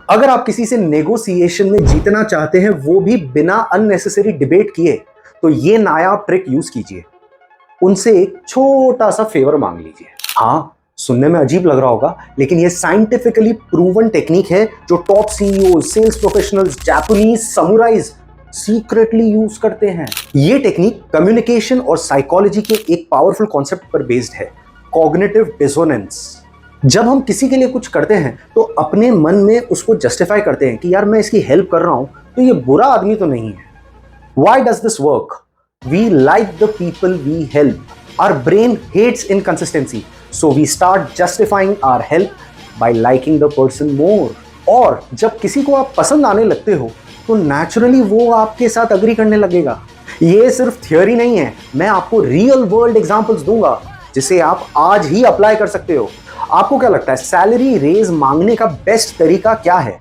अगर आप किसी से नेगोशिएशन में जीतना चाहते हैं, वो भी बिना अननेसेसरी डिबेट किए, तो ये नायाब ट्रिक यूज कीजिए। उनसे एक छोटा सा फेवर मांग लीजिए। हाँ, सुनने में अजीब लग रहा होगा, लेकिन ये साइंटिफिकली प्रूवन टेक्निक है जो top CEO, sales professionals, Japanese samurais secretly use करते हैं। ये टेक्निक कम्युनिकेशन और साइकोलॉजी के एक पावरफुल कॉन्सेप्ट पर बेस्ड है, कॉग्निटिव डिसोनेंस। जब हम किसी के लिए कुछ करते हैं तो अपने मन में उसको जस्टिफाई करते हैं कि यार मैं इसकी हेल्प कर रहा हूं तो ये बुरा आदमी तो नहीं है। Why does this work? We like the people we help. Our brain hates inconsistency, so we start justifying our help by liking the person more. और जब किसी को आप पसंद आने लगते हो तो नेचुरली वो आपके साथ अग्री करने लगेगा। ये सिर्फ थियोरी नहीं है, मैं आपको रियल वर्ल्ड एग्जांपल्स दूंगा जिसे आप आज ही अप्लाई कर सकते हो। आपको क्या लगता है सैलरी रेज मांगने का बेस्ट तरीका क्या है?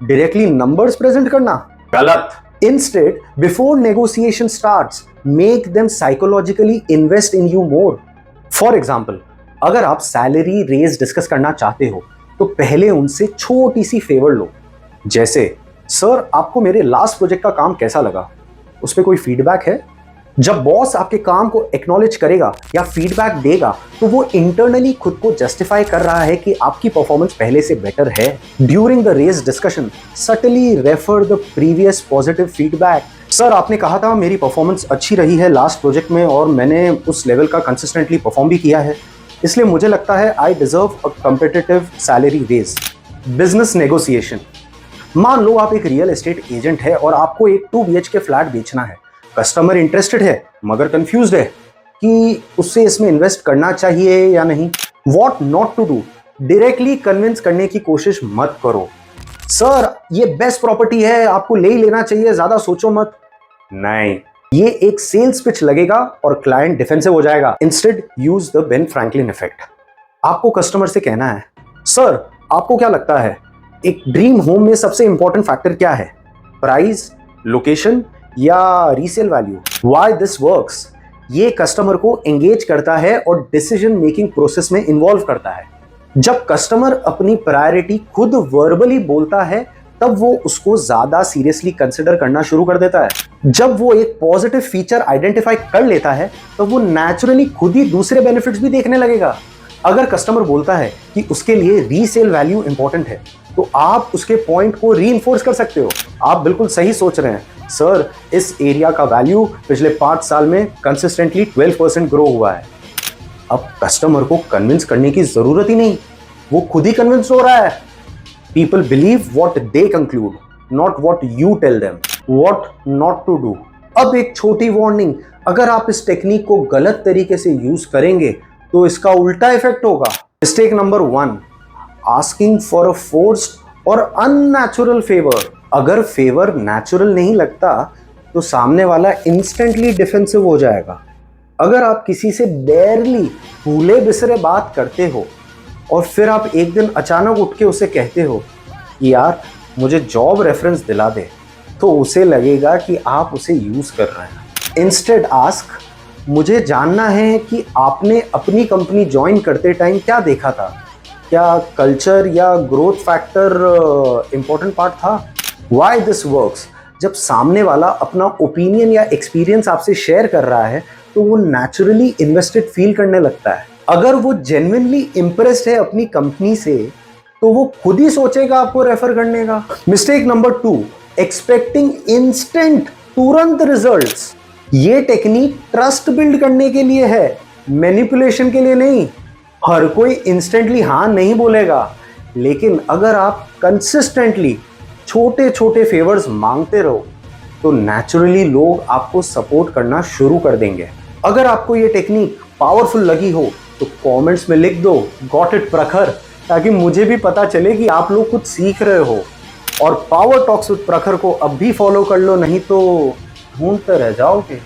डायरेक्टली नंबर्स प्रेजेंट करना? गलत। Instead, before negotiation starts, make them psychologically invest in you more. For example, अगर आप सैलरी रेज डिस्कस करना चाहते हो तो पहले उनसे छोटी सी फेवर लो, जैसे सर आपको मेरे लास्ट प्रोजेक्ट का काम कैसा लगा, उस पर कोई फीडबैक है? जब बॉस आपके काम को एक्नॉलेज करेगा या फीडबैक देगा तो वो इंटरनली खुद को जस्टिफाई कर रहा है कि आपकी परफॉर्मेंस पहले से बेटर है। During the raise discussion subtly refer the previous positive feedback. Sir आपने कहा था मेरी परफॉर्मेंस अच्छी रही है लास्ट प्रोजेक्ट में और मैंने उस लेवल का कंसिस्टेंटली परफॉर्म भी किया है, इसलिए मुझे लगता है I deserve a competitive salary raise. Business negotiation. मान लो आप एक रियल एस्टेट एजेंट है और आपको एक 2 BHK फ्लैट बेचना है। कस्टमर इंटरेस्टेड है मगर कंफ्यूज्ड है कि उससे इसमें इन्वेस्ट करना चाहिए या नहीं। What not to do? Directly convince करने की कोशिश मत करो। सर ये बेस्ट प्रॉपर्टी है, आपको ले ही लेना चाहिए, ज्यादा सोचो मत। नहीं, ये एक सेल्स पिच लगेगा और क्लाइंट डिफेंसिव हो जाएगा। Instead use the Ben Franklin effect. आपको कस्टमर से कहना है सर आपको क्या लगता है एक ड्रीम होम में सबसे इंपॉर्टेंट फैक्टर क्या है? प्राइस, लोकेशन या resale value? Why this works? ये कस्टमर को एंगेज करता है और डिसीजन मेकिंग प्रोसेस में इन्वॉल्व करता है। जब कस्टमर अपनी प्रायोरिटी खुद वर्बली बोलता है तब वो उसको ज्यादा सीरियसली कंसिडर करना शुरू कर देता है। जब वो एक पॉजिटिव फीचर आइडेंटिफाई कर लेता है तो वो नेचुरली खुद ही दूसरे बेनिफिट्स भी देखने लगेगा। अगर कस्टमर बोलता है कि उसके लिए रीसेल वैल्यू इंपॉर्टेंट है तो आप उसके पॉइंट को रीइंफोर्स कर सकते हो। आप बिल्कुल सही सोच रहे हैं सर, इस एरिया का वैल्यू पिछले 5 साल में कंसिस्टेंटली 12% ग्रो हुआ है। अब कस्टमर को कन्विंस करने की जरूरत ही नहीं, वो खुद ही कन्विंस हो रहा है। People believe what they conclude, not what you tell them. What not to do. अब एक छोटी वार्निंग, अगर आप इस टेक्निक को गलत तरीके से यूज करेंगे तो इसका उल्टा इफेक्ट होगा। Mistake number 1, asking for a forced और अननेचुरल फेवर। अगर फेवर नेचुरल नहीं लगता तो सामने वाला इंस्टेंटली डिफेंसिव हो जाएगा। अगर आप किसी से बेरली भूले बिसरे बात करते हो और फिर आप एक दिन अचानक उठ के उसे कहते हो कि यार मुझे जॉब रेफरेंस दिला दे, तो उसे लगेगा कि आप उसे यूज कर रहे हैं। इंस्टेड आस्क, मुझे जानना है कि आपने अपनी कंपनी ज्वाइन करते टाइम क्या देखा था, क्या कल्चर या ग्रोथ फैक्टर इंपॉर्टेंट पार्ट था? Why this works? जब सामने वाला अपना ओपिनियन या एक्सपीरियंस आपसे शेयर कर रहा है तो वो नेचुरली इन्वेस्टेड फील करने लगता है। अगर वो जेन्युइनली इंप्रेस्ड है अपनी कंपनी से तो वो खुद ही सोचेगा आपको रेफर करने का। मिस्टेक नंबर 2, एक्सपेक्टिंग इंस्टेंट तुरंत रिजल्ट्स। ये टेक्निक ट्रस्ट बिल्ड करने के लिए है, मैनिपुलेशन के लिए नहीं। हर कोई इंस्टेंटली हाँ नहीं बोलेगा, लेकिन अगर आप कंसिस्टेंटली छोटे छोटे फेवर्स मांगते रहो तो नेचुरली लोग आपको सपोर्ट करना शुरू कर देंगे। अगर आपको ये टेक्निक पावरफुल लगी हो तो कमेंट्स में लिख दो गॉट इट प्रखर, ताकि मुझे भी पता चले कि आप लोग कुछ सीख रहे हो। और पावर टॉक्स विद प्रखर को अब भी फॉलो कर लो, नहीं तो ढूंढते रह जाओगे।